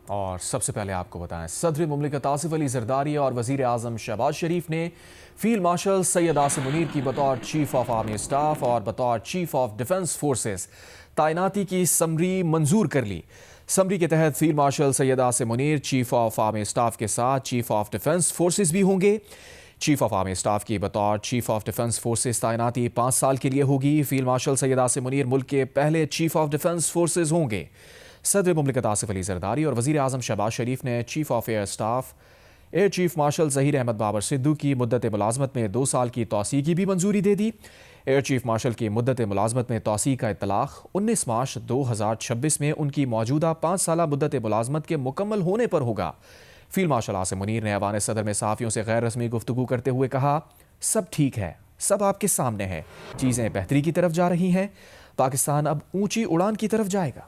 اور سب سے پہلے آپ کو بتائیں، صدر مملکت آصف علی زرداری اور وزیر اعظم شہباز شریف نے فیلڈ مارشل سید عاصم منیر کی بطور چیف آف آرمی اسٹاف اور بطور چیف آف ڈیفنس فورسز تعیناتی کی سمری منظور کر لی۔ سمری کے تحت field marshal Syed Asim Munir chief of army staff کے ساتھ چیف آف ڈیفنس فورسز بھی ہوں گے۔ چیف آف آرمی اسٹاف کی بطور چیف آف ڈیفنس فورسز تعیناتی 5 سال کے لیے ہوگی۔ فیلڈ مارشل سید عاصم منیر ملک کے پہلے چیف آف ڈیفنس فورسز ہوں گے۔ صدر مملکت آصف علی زرداری اور وزیر اعظم شہباز شریف نے chief of air staff air chief marshal Zaheer Ahmed Babar Sidhu کی مدت ملازمت میں 2 سال کی توسیع کی بھی منظوری دے دی۔ ایئر چیف مارشل کی مدت ملازمت میں توسیع کا اطلاق 19 مارچ 2026 میں ان کی موجودہ 5 سالہ مدت ملازمت کے مکمل ہونے پر ہوگا۔ فیلڈ مارشل عاصم منیر نے ایوان صدر میں صحافیوں سے غیر رسمی گفتگو کرتے ہوئے کہا، سب ٹھیک ہے، سب آپ کے سامنے ہے، چیزیں بہتری کی طرف جا رہی ہیں، پاکستان اب اونچی اڑان کی طرف جائے گا۔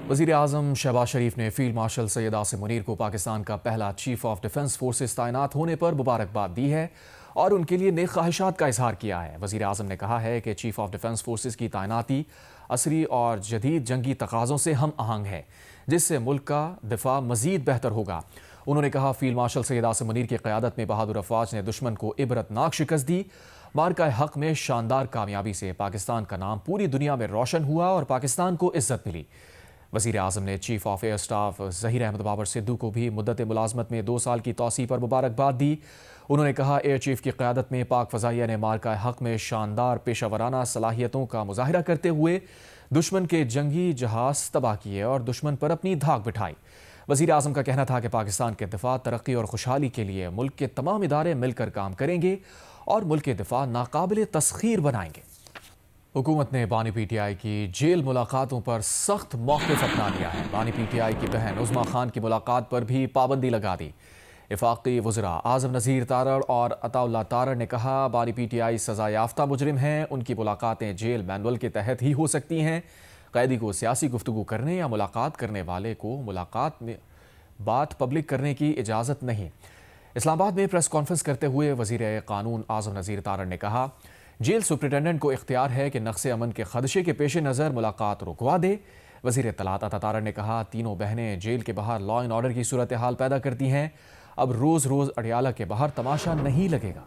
وزیر اعظم شہباز شریف نے فیلڈ مارشل سید عاصم منیر کو پاکستان کا پہلا چیف آف ڈیفنس فورسز تعینات ہونے پر مبارکباد دی ہے اور ان کے لیے نیک خواہشات کا اظہار کیا ہے۔ وزیر اعظم نے کہا ہے کہ چیف آف ڈیفنس فورسز کی تعیناتی عصری اور جدید جنگی تقاضوں سے ہم آہنگ ہے، جس سے ملک کا دفاع مزید بہتر ہوگا۔ انہوں نے کہا، فیلڈ مارشل سید عاصم منیر کی قیادت میں بہادر افواج نے دشمن کو عبرتناک شکست دی۔ مارکہ حق میں شاندار کامیابی سے پاکستان کا نام پوری دنیا میں روشن ہوا اور پاکستان کو عزت ملی۔ وزیر اعظم نے chief of air staff Zaheer Ahmed Babar Sidhu کو بھی مدت ملازمت میں 2 سال کی توسیع پر مبارکباد دی۔ انہوں نے کہا، ایئر چیف کی قیادت میں پاک فضائیہ نے مارکہ حق میں شاندار پیشہ ورانہ صلاحیتوں کا مظاہرہ کرتے ہوئے دشمن کے جنگی جہاز تباہ کیے اور دشمن پر اپنی دھاک بٹھائی۔ وزیر اعظم کا کہنا تھا کہ پاکستان کے دفاع، ترقی اور خوشحالی کے لیے ملک کے تمام ادارے مل کر کام کریں گے اور ملک کے دفاع ناقابل تسخیر بنائیں گے۔ حکومت نے بانی پی ٹی آئی کی جیل ملاقاتوں پر سخت موقف اپنا لیا ہے۔ بانی پی ٹی آئی کی بہن عظمیٰ خان کی ملاقات پر بھی پابندی لگا دی۔ وفاقی وزراء اعظم نذیر تارڑ اور عطا اللہ تارڑ نے کہا، بانی پی ٹی آئی سزا یافتہ مجرم ہیں، ان کی ملاقاتیں جیل مینول کے تحت ہی ہو سکتی ہیں۔ قیدی کو سیاسی گفتگو کرنے یا ملاقات کرنے والے کو ملاقات میں بات پبلک کرنے کی اجازت نہیں۔ اسلام آباد میں پریس کانفرنس کرتے ہوئے وزیر قانون اعظم نذیر تارڑ نے کہا، جیل سپرنٹینڈنٹ کو اختیار ہے کہ نقص امن کے خدشے کے پیش نظر ملاقات رکوا دے۔ وزیر اطلاعات عطا تارڑ نے کہا، تینوں بہنیں جیل کے باہر لا اینڈ آرڈر کی صورتحال پیدا کرتی ہیں، اب روز روز اڈیالہ کے باہر تماشا نہیں لگے گا۔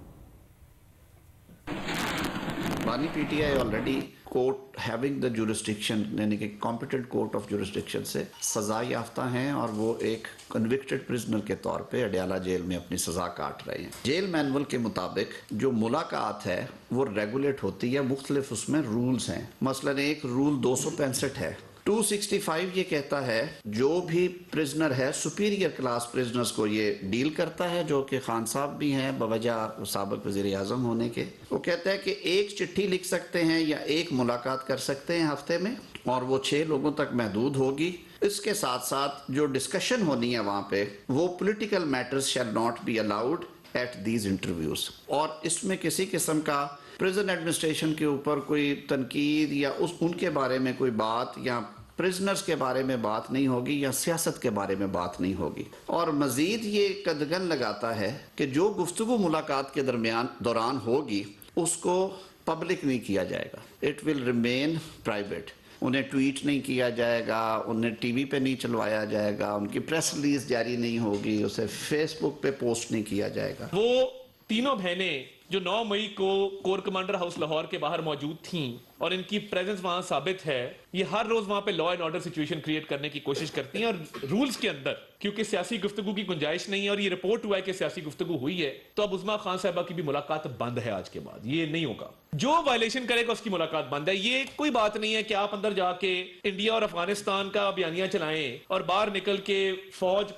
بانی P T I already court having the jurisdiction یعنی کہ کمپیٹنٹ کورٹ آف جورسڈکشن سے سزا یافتہ ہیں اور وہ ایک کنوکٹڈ پرزنر کے طور پہ اڈیالہ جیل میں اپنی سزا کاٹ رہے ہیں۔ جیل مینول کے مطابق جو ملاقات ہے وہ ریگولیٹ ہوتی ہے، مختلف اس میں رولز ہیں۔ مثلاً ایک رول 265 ہے، 265 یہ کہتا ہے جو بھی پرزنر ہے سپیریئر کلاس پرزنرز کو یہ ڈیل کرتا ہے، جو کہ خان صاحب بھی ہیں بوجہ سابق وزیر اعظم ہونے کے۔ وہ کہتا ہے کہ ایک چٹھی لکھ سکتے ہیں یا ایک ملاقات کر سکتے ہیں ہفتے میں، اور وہ 6 لوگوں تک محدود ہوگی۔ اس کے ساتھ ساتھ جو ڈسکشن ہونی ہے وہاں پہ، وہ political matters shall not be allowed at these interviews, اور اس میں کسی قسم کا پریزن ایڈمنسٹریشن کے اوپر کوئی تنقید یا ان کے بارے میں کوئی بات یا پرزنرز کے بارے میں بات نہیں ہوگی یا سیاست کے بارے میں بات نہیں ہوگی۔ اور مزید یہ قدغن لگاتا ہے کہ جو گفتگو ملاقات کے دوران ہوگی اس کو پبلک نہیں کیا جائے گا، اٹ ول ریمین پرائیویٹ۔ انہیں ٹویٹ نہیں کیا جائے گا، انہیں ٹی وی پہ نہیں چلوایا جائے گا، ان کی پریس ریلیز جاری نہیں ہوگی، اسے فیس بک پہ پوسٹ نہیں کیا جائے گا۔ وہ تینوں بہنیں جو 9 مئی کو کور کمانڈر ہاؤس لاہور کے باہر موجود تھیں اور ان کی پریزنس وہاں ثابت ہے، یہ ہر روز وہاں پہ law and order situation create کرنے کی کوشش کرتی ہیں، اور رولز کے اندر کیونکہ سیاسی گفتگو کی گنجائش نہیں ہے اور یہ رپورٹ ہوا ہے کہ سیاسی گفتگو ہوئی ہے، تو اب عظمیٰ خان صاحبہ کی بھی ملاقات بند ہے۔ آج کے بعد یہ نہیں ہوگا، جو وائلیشن کرے گا اس کی ملاقات بند ہے۔ یہ کوئی بات نہیں ہے کہ آپ اندر جا کے انڈیا اور افغانستان کا بیانیہ چلائیں اور باہر نکل کے فوج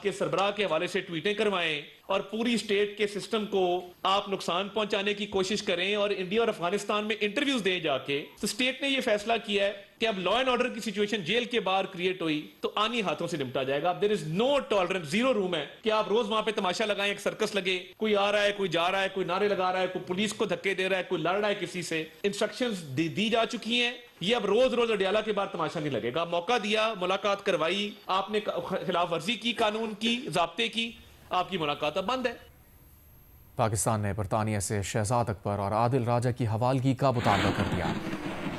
کے سربراہ کے حوالے سے ٹویٹیں کروائیں اور پوری اسٹیٹ کے سسٹم کو آپ نقصان پہنچانے کی کوشش کریں اور انڈیا اور افغانستان میں انٹرویوز دیں جا کے۔ تو اسٹیٹ نے یہ فیصلہ کیا ہے کہ اب لا اینڈ آرڈر کی سچویشن جیل کے باہر کریٹ ہوئی تو آنی ہاتھوں سے نمٹا جائے گا۔ اب دیر از نو ٹالرنس، 0 روم ہے کہ آپ روز وہاں پہ تماشا لگائیں، ایک سرکس لگے، کوئی آ رہا ہے، کوئی جا رہا ہے، کوئی نعرے لگا رہا ہے، کوئی پولیس کو دھکے دے رہا ہے، کوئی لڑ رہا ہے کسی سے۔ انسٹرکشنز دی جا چکی ہیں، یہ اب روز روز اڈیالہ کے بعد تماشا نہیں لگے گا۔ موقع دیا، ملاقات کروائی، آپ نے خلاف ورزی کی، قانون کی، ضابطے کی، آپ کی ملاقات اب بند ہے۔ पाकिस्तान ने बरतानिया से शहजाद अकबर और आदिल राजा की हवालगी का मुतालबा कर दिया।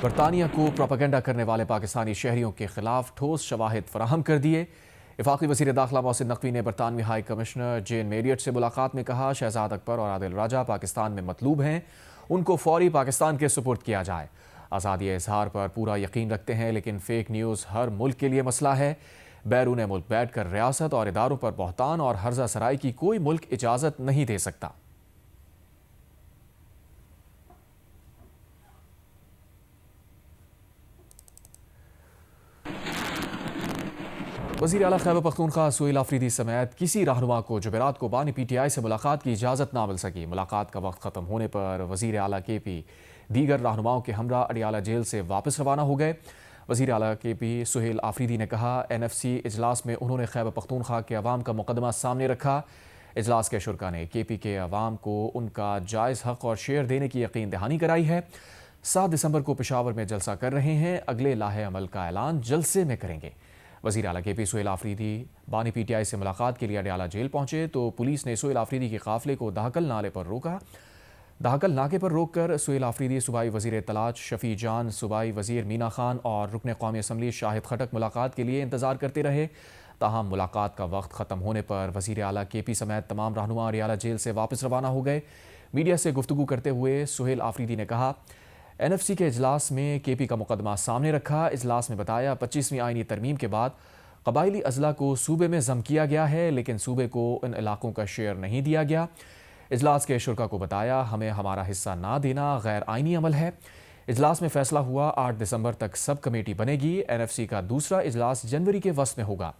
बरतानिया को प्रोपेगेंडा करने वाले पाकिस्तानी शहरियों के खिलाफ ठोस शवाहिद फराहम कर दिए। वफाकी वज़ीर दाखिला मोहसिन नकवी ने बरतानवी हाई कमिश्नर जेन मेरियट से मुलाकात में कहा, शहजाद अकबर और आदिल राजा पाकिस्तान में मतलूब हैं, उनको फौरी पाकिस्तान के सुपुर्द किया जाए। आज़ादी इजहार पर पूरा यकीन रखते हैं, लेकिन फेक न्यूज़ हर मुल्क के लिए मसला है। बैरून मुल्क बैठकर रियासत और इदारों पर बहतान और हर्जा सराई की कोई मुल्क इजाज़त नहीं दे सकता। वज़ीर आला खैबर पख्तूनख्वा सुहेल आफरीदी समेत किसी रहनुमा को जुमेरात को बानी PTI से मुलाकात की इजाज़त ना मिल सकी। मुलाकात का वक्त ख़त्म होने पर वज़ीर आला KP दीगर रहनुमाओं के हमरा अडियाला जेल से वापस रवाना हो गए। वज़ीर आला KP सुहेल आफरीदी ने कहा, NFC इजलास में उन्होंने खैबर पख्तूनख्वा के अवाम का मुकदमा सामने रखा। इजलास के शुरका ने KP के अवाम को उनका जायज़ हक़ और शेयर देने की यकीन दहानी कराई है। 7 दिसंबर को पेशावर में जलसा कर रहे हैं, अगले लाहे अमल का ऐलान जलसे में करेंगे। वज़ीर आला KP सुहेल आफरीदी बानी PTI से मुलाकात के लिए अडियाला जेल पहुंचे तो पुलिस ने सुहेल आफरीदी के काफ़िले को दाहकल नाले पर रोका। दाहकल नाके पर रोककर सुहेल आफरीदी, सूबाई वज़ीर इत्तलात शफ़ी जान, सूबाई वज़ीर मीना खान और रुकन कौमी असम्बली शाहिद खटक मुलाकात के लिए इंतज़ार करते रहे। ताहम मुलाकात का वक्त ख़त्म होने पर वज़ीर आला KP समेत तमाम रहनुमा अडियाला जेल से वापस रवाना हो गए। मीडिया से गुफ्तगू करते हुए सुहेल आफरीदी ने कहा, NFC के इजलास में KP का मुकदमा सामने रखा। इजलास में बताया 25वीं आईनी तरमीम के बाद कबायली अजला को सूबे में ज़म किया गया है, लेकिन सूबे को इन इलाकों का शेयर नहीं दिया गया। इजलास के शुरका को बताया, हमें हमारा हिस्सा ना देना गैर आइनी अमल है। इजलास में फैसला हुआ 8 दिसंबर तक सब कमेटी बनेगी। NFC का दूसरा इजलास जनवरी के वस्त में होगा।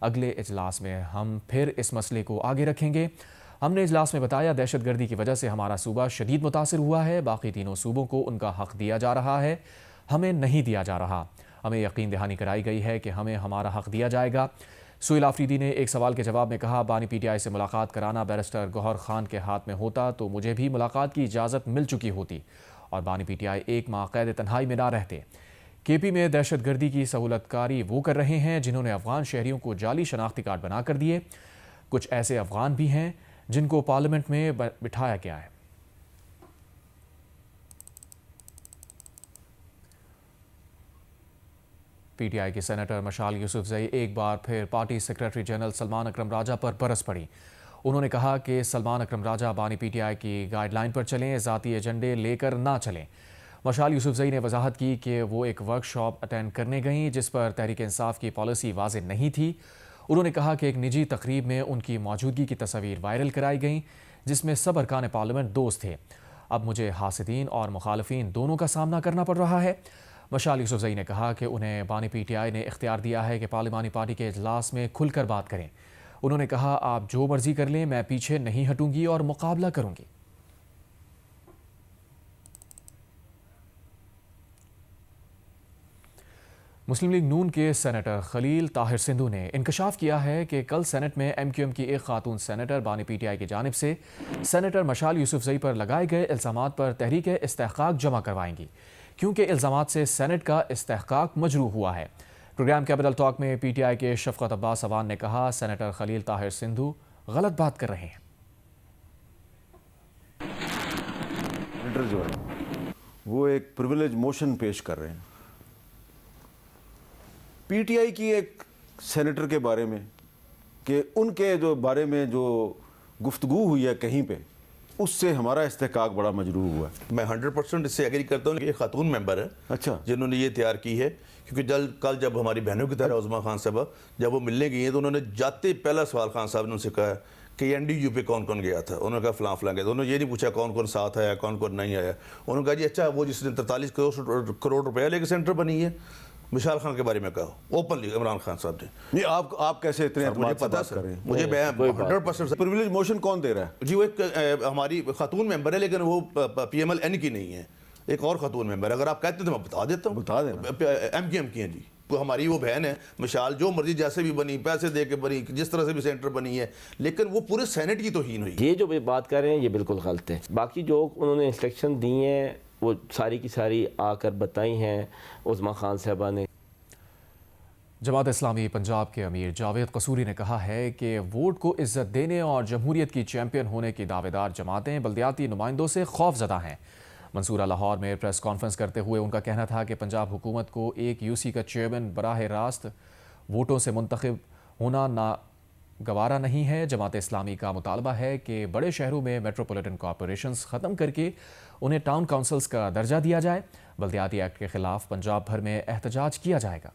अगले इजलास में हम फिर इस मसले को आगे रखेंगे। हमने इजलास में बताया, दहशतगर्दी की वजह से हमारा सूबा शदीद मुतासिर हुआ है। बाकी तीनों सूबों को उनका हक़ दिया जा रहा है, हमें नहीं दिया जा रहा। हमें यकीन दहानी कराई गई है कि हमें हमारा हक़ दिया जाएगा। सुहेल आफरीदी ने एक सवाल के जवाब में कहा, बानी PTI से मुलाकात कराना बैरिस्टर गौहर खान के हाथ में होता तो मुझे भी मुलाकात की इजाज़त मिल चुकी होती और बानी PTI 1 माह कैद तन्हाई में ना रहते। KP में दहशतगर्दी की सहूलतकारी वो कर रहे हैं जिन्होंने अफगान शहरियों को जाली शनाख्ती कार्ड बना कर दिए। कुछ ऐसे अफगान भी हैं जिनको पार्लियामेंट में बिठाया गया है। PTI की सेनेटर मशाल यूसुफजई एक बार फिर पार्टी सेक्रेटरी जनरल सलमान अकरम राजा पर बरस पड़ी। उन्होंने कहा कि सलमान अकरम राजा बानी PTI की गाइडलाइन पर चलें, ज़ाती एजेंडे लेकर ना चलें। मशाल यूसुफजई ने वजाहत की कि वो एक वर्कशॉप अटेंड करने गईं जिस पर तहरीक इंसाफ की पॉलिसी वाज़ेह नहीं थी। उन्होंने कहा कि एक निजी तकरीब में उनकी मौजूदगी की तस्वीर वायरल कराई गई जिसमें सब अरकान पार्लियामेंट दोस्त थे। अब मुझे हासिदीन और मुखालफीन दोनों का सामना करना पड़ रहा है। मशाल यूसुफजई ने कहा कि उन्हें बानी PTI ने इख्तियार दिया है कि पार्लिमानी पार्टी के इजलास में खुलकर बात करें। उन्होंने कहा, आप जो मर्जी कर लें, मैं पीछे नहीं हटूंगी और मुकाबला करूंगी। मुस्लिम लीग नून के सेनेटर खलील ताहिर सिंधु ने इंकशाफ किया है कि कल सेनेट में MQM की एक खातून सेनेटर बानी PTI की जानिब से सेनेटर मशाल यूसुफजई पर लगाए गए इल्ज़ामात पर तहरीक इस्तेहकाक जमा करवाएंगी, क्योंकि इल्ज़ामात से सेनेट का इस्तेहकाक मजरूह हुआ है। प्रोग्राम कैपिटल टॉक में PTI के शफकत अब्बास अवान ने कहा, सेनेटर खलील ताहिर सिंधु गलत बात कर रहे हैं। सेनेटर जो है वो एक प्रिविलेज मोशन पेश कर रहे हैं PTI की एक सेनेटर के बारे में कि उनके जो बारे में जो गुफ्तगू हुई है कहीं पे, उससे हमारा इस्तेहकाक बड़ा मजरूह हुआ है। मैं 100% इससे एग्री करता हूँ कि ये खातून मेंबर है, अच्छा, जिन्होंने ये तैयार की है। क्योंकि कल जब हमारी बहनों की तरह उज़मा खान साहबा जब वो मिलने गई हैं तो उन्होंने जाते पहला सवाल खान साहब ने उनसे कहा कि NDU पे कौन कौन गया था। उन्होंने कहा फलां फलां गया था। उन्होंने ये नहीं पूछा कौन कौन साथ आया कौन कौन नहीं आया। उन्होंने कहा जी अच्छा वो जिसने 43 करोड़ रुपये लेके सेंटर बनी है, विशाल खान के बारे में कहा ओपनली इमरान खान साहब ने। नहीं आप कैसे इतने मुझे पता सर, मुझे 100% प्रिविलेज मोशन कौन दे रहा है जी? वो एक हमारी खातून मेंबर है, लेकिन वो PMLN की नहीं है, एक और खातून मेंबर। अगर आप कहते हैं तो मैं बता देता हूँ। बता देना। MQM की है जी, तो हमारी वो बहन है मिशाल, जो मर्जी जैसे भी बनी, पैसे दे के बनी, जिस तरह से भी सेंटर बनी है, लेकिन वो पूरे सेनेट की तौहीन हुई। ये जो बात कर रहे हैं ये बिल्कुल गलत है। बाकी जो उन्होंने इंस्ट्रक्शन दी हैं वो सारी की सारी आकर बताई हैं उज़मा खान साहबा ने। जमात इस्लामी पंजाब के अमीर जावेद कसूरी ने कहा है कि वोट को इज्जत देने और जमहूरियत की चैंपियन होने की दावेदार जमातें बल्दियाती नुमाइंदों से खौफजदा हैं। मंसूरा लाहौर में प्रेस कॉन्फ्रेंस करते हुए उनका कहना था कि पंजाब हुकूमत को एक यूसी का चेयरमैन बराह रास्त वोटों से मुंतखब होना नागवारा नहीं है। जमात इस्लामी का मुतालबा है कि बड़े शहरों में मेट्रोपॉलिटन कॉरपोरेशंस ख़त्म करके उन्हें टाउन काउंसिल्स का दर्जा दिया जाए। बल्दियाती एक्ट के खिलाफ पंजाब भर में एहतजाज किया जाएगा।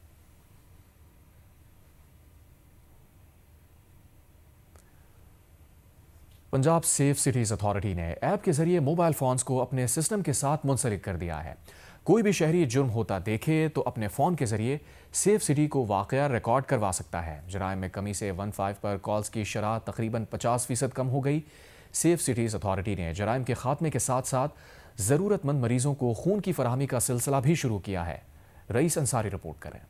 पंजाब सेफ सिटीज़ अथॉरिटी ने ऐप के जरिए मोबाइल फ़ोन्स को अपने सिस्टम के साथ मुंसलिक कर दिया है। कोई भी शहरी जुर्म होता देखे तो अपने फ़ोन के जरिए सेफ सिटी को वाक़या रिकॉर्ड करवा सकता है। जराइम में कमी से 15 पर कॉल्स की शरह तकरीबन 50% कम हो गई। सेफ सिटीज़ अथॉरिटी ने जराइम के खात्मे के साथ साथ ज़रूरतमंद मरीज़ों को खून की फराहमी का सिलसिला भी शुरू किया है। रईस अंसारी रिपोर्ट करें।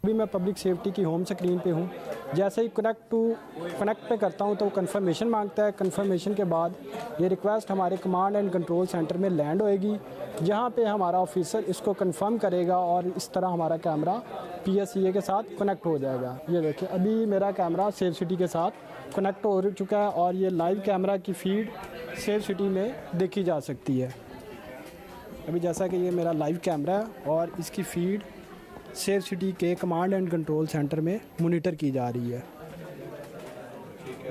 अभी मैं पब्लिक सेफ्टी की होम स्क्रीन पे हूँ। जैसे ही कनेक्ट पे करता हूँ तो कंफर्मेशन मांगता है। कंफर्मेशन के बाद ये रिक्वेस्ट हमारे कमांड एंड कंट्रोल सेंटर में लैंड होएगी, जहाँ पे हमारा ऑफिसर इसको कंफर्म करेगा और इस तरह हमारा कैमरा PSEA के साथ कनेक्ट हो जाएगा। ये देखिए अभी मेरा कैमरा सेफ सिटी के साथ कनेक्ट हो चुका है और ये लाइव कैमरा की फीड सेफ सिटी में देखी जा सकती है। अभी जैसा कि ये मेरा लाइव कैमरा है और इसकी फीड सेफ सिटी के कमांड एंड कंट्रोल सेंटर में मॉनिटर की जा रही है।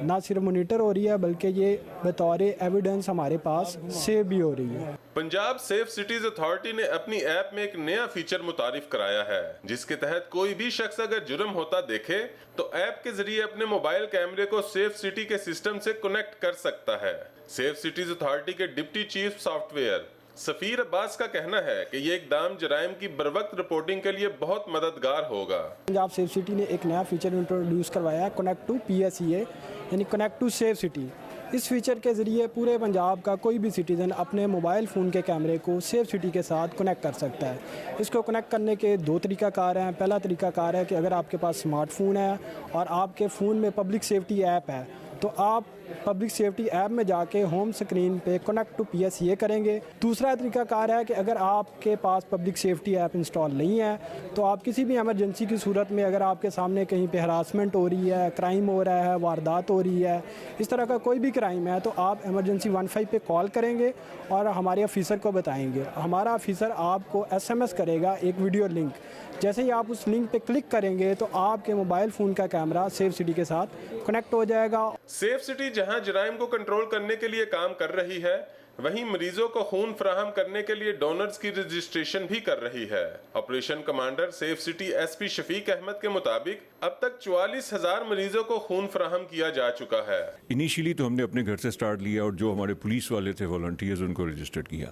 ना सिर्फ मॉनिटर हो रही है बल्कि ये बतौर एविडेंस हमारे पास सेव भी हो रही है। पंजाब सेफ सिटीज अथॉरिटी ने अपनी ऐप में एक नया फीचर मुतारिफ कराया है, जिसके तहत कोई भी शख्स अगर जुर्म होता देखे तो ऐप के जरिए अपने मोबाइल कैमरे को सेफ सिटी के सिस्टम से कनेक्ट कर सकता है। सेफ सिटीज अथॉरिटी के डिप्टी चीफ सॉफ्टवेयर सफीर अब्बास का कहना है कि ये इकदाम जराइम की बरवक्त रिपोर्टिंग के लिए बहुत मददगार होगा। पंजाब सेफ सिटी ने एक नया फीचर इंट्रोड्यूस करवाया है, कनेक्ट टू PSEA यानी कनेक्ट टू सेफ सिटी। इस फीचर के ज़रिए पूरे पंजाब का कोई भी सिटीज़न अपने मोबाइल फ़ोन के कैमरे को सेफ सिटी के साथ कनेक्ट कर सकता है। इसको कनेक्ट करने के 2 तरीक़ाकार हैं। पहला तरीक़ाकार है कि अगर आपके पास स्मार्टफोन है और आपके फ़ोन में पब्लिक सेफ्टी ऐप है तो आप पब्लिक सेफ्टी ऐप में जाके होम स्क्रीन पे कनेक्ट टू PSEA करेंगे। दूसरा तरीक़ाकार है कि अगर आपके पास पब्लिक सेफ्टी ऐप इंस्टॉल नहीं है तो आप किसी भी इमरजेंसी की सूरत में अगर आपके सामने कहीं पे हरासमेंट हो रही है, क्राइम हो रहा है, वारदात हो रही है, इस तरह का कोई भी क्राइम है तो आप इमरजेंसी 15 पे कॉल करेंगे और हमारे ऑफिसर को बताएंगे। हमारा ऑफिसर आपको SMS करेगा एक वीडियो लिंक। जैसे ही आप उस लिंक पे क्लिक करेंगे तो आपके मोबाइल फ़ोन का कैमरा सेफ सिटी के साथ कनेक्ट हो जाएगा। सेफ सिटी जहां जराइम को कंट्रोल करने के लिए काम कर रही है, वहीं मरीजों को खून फराहम करने के लिए डोनर्स की रजिस्ट्रेशन भी कर रही है। Operation commander safe city SP Shafiq Ahmed के मुताबिक अब तक 44,000 मरीजों को खून फराहम किया जा चुका है। इनिशियली तो हमने अपने घर से स्टार्ट लिया और जो हमारे पुलिस वाले थे वॉलंटियर्स उनको रजिस्टर्ड किया,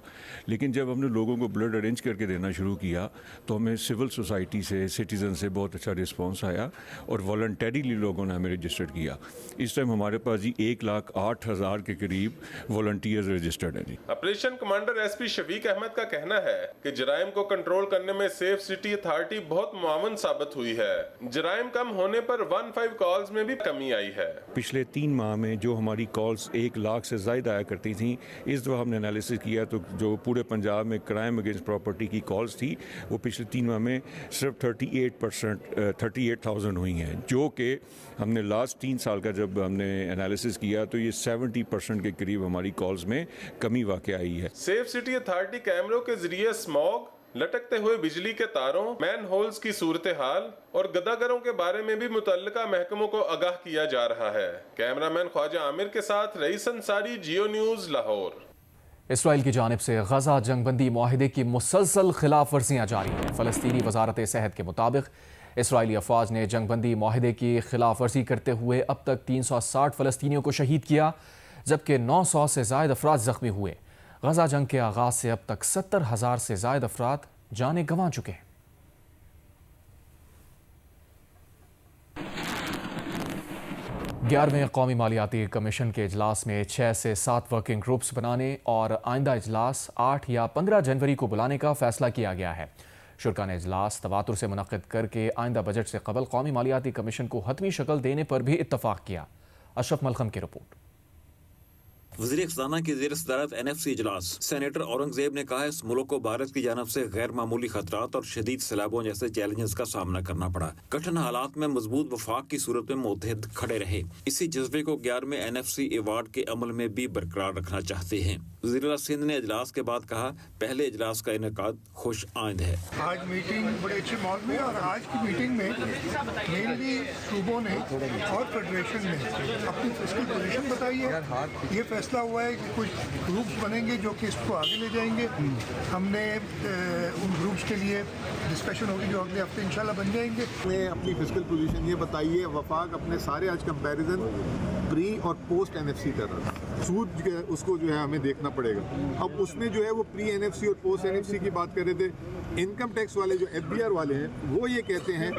लेकिन जब हमने लोगों को ब्लड अरेंज करके देना शुरू किया तो हमें सिविल सोसाइटी से, सिटीजन से बहुत अच्छा रिस्पॉन्स आया और वॉलंटरीली लोगों ने हमें रजिस्टर्ड किया। इस टाइम हमारे पास जी 1,08,000 के करीब वॉलंटियर्स रजिस्टर्ड हैं। Operation commander SP Shafiq Ahmed का कहना है कि जराइम को कंट्रोल करने में सेफ सिटी अथॉरिटी बहुत मुआवन साबित हुई है। जराइम कम होने पर 15 कॉल्स में भी कमी आई है। पिछले 3 माह में जो हमारी कॉल्स 1 लाख से ज़्यादा आया करती थी, इस दफ़ा हमने एनालिसिस किया तो जो पूरे पंजाब में क्राइम अगेंस्ट प्रॉपर्टी की कॉल्स थी वो पिछले 3 माह में सिर्फ 38,000 हुई हैं, जो कि हमने लास्ट 3 साल का जब हमने एनालिसिस किया तो ये 70% के करीब हमारी कॉल्स में कमी वाक़ई आई है। सेफ सिटी अथॉरिटी कैमरों के जरिए स्मॉग, लटकते हुए बिजली के तारों, मैन होल्स की सूरत हाल और गदागरों के बारे में भी मुतल्लिका महकमों को आगाह किया जा रहा है। कैमरामैन ख्वाजा आमिर के साथ रईस अंसारी, जियो न्यूज़, लाहौर। इसराइल की जानिब से गजा जंगबंदी मुआहिदे की मुसलसल खिलाफ वर्जियाँ जारी हैं। फ़लस्तीनी वजारत सेहत के मुताबिक इसराइली अफवाज ने जंगबंदी मुआहिदे की खिलाफ वर्जी करते हुए अब तक 360 फ़लस्तीनियों को शहीद किया, जबकि 900 से ज़ायद अफराद ज़ख्मी हुए। गजा जंग के आगाज़ से अब तक 70,000 से ज़ायद अफराद जाने गंवा चुके हैं। ग्यारहवें कौमी मालियाती कमीशन के इजलास में 6 से 7 वर्किंग ग्रुप्स बनाने और आइंदा इजलास 8 या 15 जनवरी को बुलाने का फैसला किया गया है। शुरा ने इजलास तवातुर से मुनक़िद करके आइंदा बजट से कबल कौमी मालियाती कमीशन को हतमी शक्ल देने पर भी इत्तफाक किया। अशरफ मलखम की रिपोर्ट। वज़ीर ख़ज़ाना की ज़ेर सदारत NFC इजलास। सेनेटर औरंगज़ेब ने कहा इस मुल्क को भारत की जानब से गैर मामूली खतरात और शदीद सैलाबों जैसे चैलेंजेस का सामना करना पड़ा। कठिन हालात में मजबूत वफाक की सूरत में मुत्तहिद खड़े रहे। इसी जज्बे को 11वें NFC अवार्ड के अमल में भी बरकरार रखना चाहते हैं। वज़ीर सिंध ने इजलास के बाद कहा पहले इजलास का इनेकाद खुश आइंद है। आज मीटिंग बड़े अच्छे माहौल में और आज की मीटिंग में मेनली सूबों ने और फेडरेशन ने अपनी फिस्कल पोजीशन बताई है। ये फैसला हुआ है कि कुछ ग्रुप्स बनेंगे जो कि इसको आगे ले जाएंगे। हमने उन ग्रुप्स के लिए डिस्कशन होगी जो अगले हफ्ते इंशाल्लाह बन जाएंगे। ने अपनी फिस्कल पोजीशन ये बताई है, वफाक अपने सारे आज कंपैरिजन प्री और पोस्ट NFC कर रहा है। सूद उसको जो है हमें देखना पड़ेगा। अब उसमें जो है वो प्री NFC और पोस्ट NFC की बात कर रहे थे। इनकम टैक्स वाले जो FBR वाले हैं वो ये कहते हैं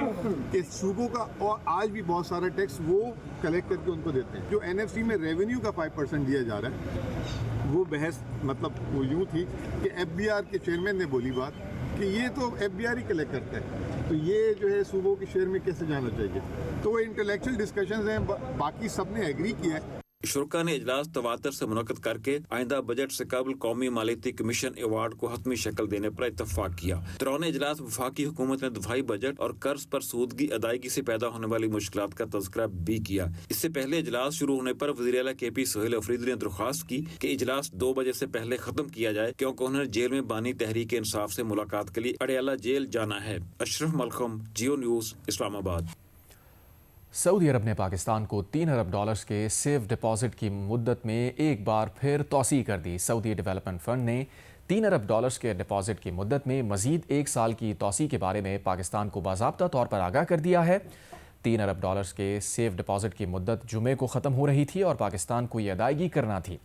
कि सूबों का और आज भी बहुत सारा टैक्स वो कलेक्ट करके उनको देते हैं। जो NFC में रेवेन्यू का 5% दिया जा रहा है वो बहस मतलब वो यूँ थी कि FBR के चेयरमैन ने बोली बात कि ये तो FBR ही कलेक्ट करता है, तो ये जो है सूबों के शेयर में कैसे जाना चाहिए। तो वो इंटेलेक्चुअल डिस्कशंस हैं, बाकी सब ने एग्री किया है। शुरा ने इजलास तवातर से मुनक़द करके आइंदा बजट से कबल कौमी मालियती कमीशन अवार्ड को हतमी शक्ल देने पर इत्तफाक किया। दौरान इजलास वफाकी हुकूमत ने दफाई बजट और कर्ज पर सूद की अदायगी से पैदा होने वाली मुश्किलात का तज़किरा भी किया। इससे पहले इजलास शुरू होने पर वज़ीर आला KP सोहेल अफरीदी ने दरख्वास्त की कि इजलास 2 बजे से पहले खत्म किया जाए क्योंकि उन्होंने जेल में बानी तहरीक इंसाफ से मुलाकात के लिए अडयाला जेल जाना है। अशरफ मलखम, जियो न्यूज़, इस्लामाबाद। सऊदी अरब ने पाकिस्तान को $3 अरब के सेफ डिपॉजिट की मुद्दत में एक बार फिर तौसी कर दी। सऊदी डेवलपमेंट फंड ने $3 अरब के डिपॉजिट की मुद्दत में मजीद 1 साल की तौसी के बारे में पाकिस्तान को बाज़ाब्ता तौर पर आगाह कर दिया है। $3 अरब के सेफ डिपॉजिट की मुद्दत जुमे को ख़त्म हो रही थी और पाकिस्तान को ये अदायगी करना थी।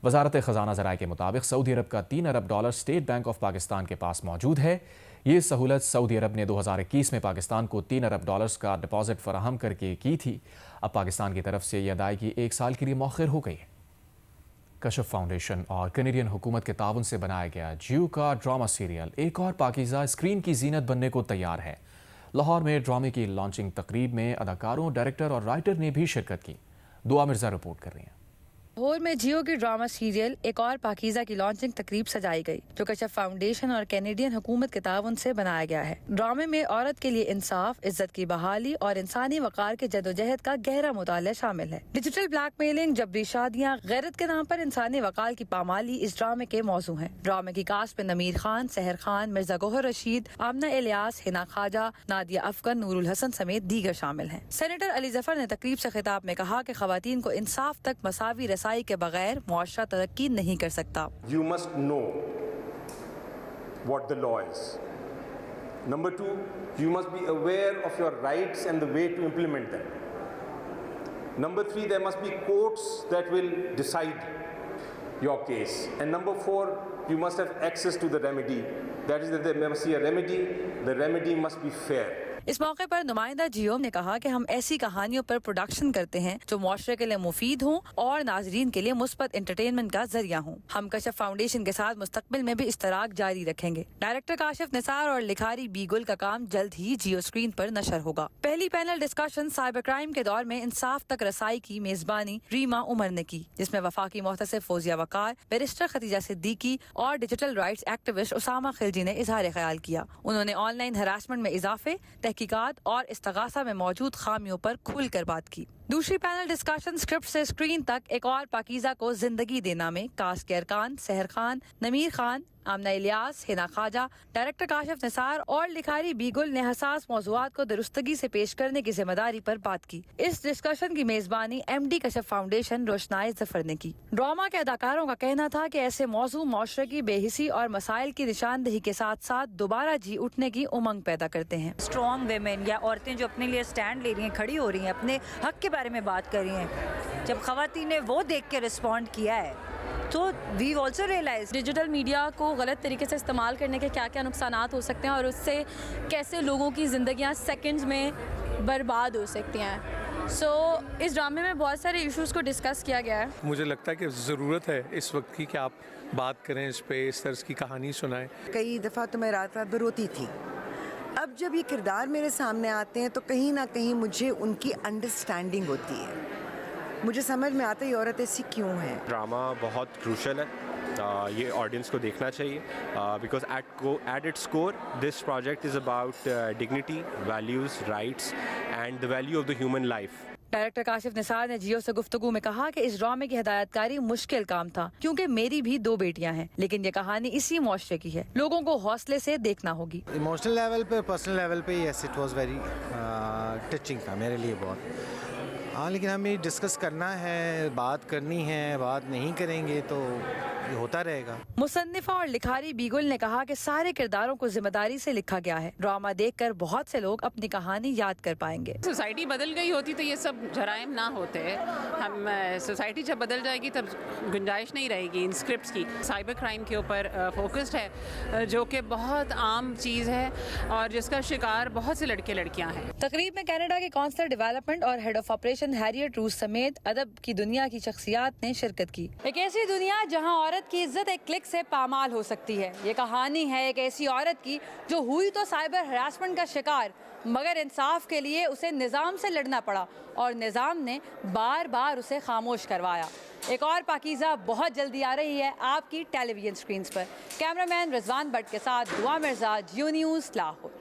वजारत ख़जाना ज़राए के मुताबिक सऊदी अरब का $3 अरब स्टेट बैंक ऑफ पाकिस्तान के पास मौजूद है। ये सहूलत सऊदी अरब ने 2021 में पाकिस्तान को $3 अरब का डिपॉजिट फराहम करके की थी। अब पाकिस्तान की तरफ से यह अदायगी 1 साल के लिए मौखर हो गई है। कशफ फाउंडेशन और कैनेडियन हुकूमत के ताउन से बनाया गया जियो का ड्रामा सीरियल एक और पाकीज़ा स्क्रीन की जीनत बनने को तैयार है। लाहौर में ड्रामे की लॉन्चिंग तकरीब में अदाकारों, डायरेक्टर और राइटर ने भी शिरकत की। दुआ मिर्जा रिपोर्ट कर रही हैं। लाहौर में जियो की ड्रामा सीरियल एक और पाकीज़ा की लॉन्चिंग तकरीब सजाई गई जो कशफ फाउंडेशन और कैनेडियन हुकूमत के ताउन से बनाया गया है। ड्रामे में औरत के लिए इंसाफ, इज्जत की बहाली और इंसानी वक़ार के जदोजहद का गहरा मुताला शामिल है। डिजिटल ब्लैकमेलिंग, जबरी शादियाँ, गैरत के नाम पर इंसानी वक़ार की पामाली इस ड्रामे के मौजू हैं। ड्रामे की कास्ट में नमीर खान, सहर खान, मिर्जा गोहर रशीद, आमना इलियास, हिना ख्वाजा, नादिया अफगन, नूरुल हसन समेत दीगर शामिल हैं। सेनेटर अली जफर ने तकरीब से खिताब में कहा कि ख़वातीन को इंसाफ तक मसावी रसाई के बगैर मुआशरा तरक्की नहीं कर सकता। You must know what the law is. Number 2, you must be aware of your rights and the way to implement them. Number 3, there must be courts that will decide your case. And number 4, you must have access to the remedy. That is that there must be a remedy. The remedy must be fair. इस मौके पर नुमाइंदा जियो ने कहा कि हम ऐसी कहानियों पर प्रोडक्शन करते हैं जो मुआशरे के लिए मुफीद हों और नाजरीन के लिए मुस्बत एंटरटेनमेंट का जरिया हों। हम कशफ फाउंडेशन के साथ मुस्तकबिल में भी इश्तराक जारी रखेंगे। डायरेक्टर काशिफ निसार और लिखारी बीगुल का काम जल्द ही जियो स्क्रीन पर नशर होगा। पहली पैनल डिस्कशन साइबर क्राइम के दौर में इंसाफ तक रसाई की मेजबानी रीमा उमर ने की, जिसमें वफाकी मोहतसिब फौजिया वकार, बैरिस्टर खतीजा सिद्दीकी और digital rights activist Usama Khilji ने इजहार ख्याल किया। उन्होंने ऑनलाइन हरासमेंट में इजाफे, तहकीकात और इस्तगासा में मौजूद खामियों पर खुलकर बात की। दूसरी पैनल डिस्कशन स्क्रिप्ट से स्क्रीन तक एक और पाकीज़ा को जिंदगी देना में कास्ट के अरकान, सहर खान, नमीर खान, आमना इलियास, हिना ख्वाजा, डायरेक्टर काशिफ निसार और लिखारी बीगुल ने हसास मौज़ूआत को दुरुस्तगी से पेश करने की जिम्मेदारी पर बात की। इस डिस्कशन की मेजबानी MD कशफ फाउंडेशन रोशनाई जफर ने की। ड्रामा के अदाकारों का कहना था कि ऐसे मौजू मुआशरे की बेहिसी और मसाइल की निशानदही के साथ साथ दोबारा जी उठने की उमंग पैदा करते हैं। स्ट्रॉन्ग वेमेन या औरतें जो अपने लिए स्टैंड ले रही हैं, खड़ी हो रही हैं, अपने हक के बारे में बात कर रही हैं, जब खवातीन ने वो देख के रिस्पॉन्ड किया है तो we also realize digital media को गलत तरीके से इस्तेमाल करने के क्या क्या नुकसानात हो सकते हैं और उससे कैसे लोगों की ज़िंदगियां सेकंड्स में बर्बाद हो सकती हैं। इस ड्रामे में बहुत सारे इश्यूज़ को डिस्कस किया गया है। मुझे लगता है कि ज़रूरत है इस वक्त की कि आप बात करें इस पे, इस तरह की कहानी सुनाएं। कई दफ़ा तो मैं रात रात भर रोती थी। अब जब ये किरदार मेरे सामने आते हैं तो कहीं ना कहीं मुझे उनकी अंडरस्टैंडिंग होती है مجھے سمجھ میں آتا ہے یہ عورت ایسی کیوں ہے. ڈرامہ بہت کروشل ہے, یہ آڈینس کو دیکھنا چاہیے, because at its core this project is about dignity, values, rights and the value of the human life. Director Kashif Nisar نے جیو سے گفتگو میں کہا کہ اس ڈرامے کی ہدایت کاری مشکل کام تھا کیونکہ میری بھی 2 بیٹیاں ہیں, لیکن یہ کہانی اسی معاشرے کی ہے, لوگوں کو حوصلے سے دیکھنا ہوگی. ایموشنل لیول پہ, پرسنل لیول پہ yes it was very touching تھا میرے لیے بہت. ہاں لیکن ہمیں ڈسکس کرنا ہے, بات کرنی ہے, بات نہیں کریں گے تو یہ ہوتا رہے گا. مصنفہ اور لکھاری بیگل نے کہا کہ سارے کرداروں کو ذمہ داری سے لکھا گیا ہے. ڈرامہ دیکھ کر بہت سے لوگ اپنی کہانی یاد کر پائیں گے. سوسائٹی بدل گئی ہوتی تو یہ سب جرائم نہ ہوتے. ہم سوسائٹی جب بدل جائے گی تب گنجائش نہیں رہے گی ان اسکرپٹس کی. سائبر کرائم کے اوپر فوکسڈ ہے جو کہ بہت عام چیز ہے اور جس کا شکار بہت سے لڑکے لڑکیاں ہیں. تقریب میں کینیڈا کے کونسلر ڈیولپمنٹ اور ہیڈ آف آپریشن ہیریٹ روس سمیت ادب کی دنیا کی شخصیات نے شرکت کی. ایک ایسی دنیا جہاں عورت کی عزت ایک کلک سے پامال ہو سکتی ہے. یہ کہانی ہے ایک ایسی عورت کی جو ہوئی تو سائبر ہراسمنٹ کا شکار, مگر انصاف کے لیے اسے نظام سے لڑنا پڑا اور نظام نے بار بار اسے خاموش کروایا. ایک اور پاکیزہ بہت جلدی آ رہی ہے آپ کی ٹیلی ویژن اسکرینز پر. کیمرہ مین رضوان بٹ کے ساتھ دعا مرزا, جیو نیوز, لاہور.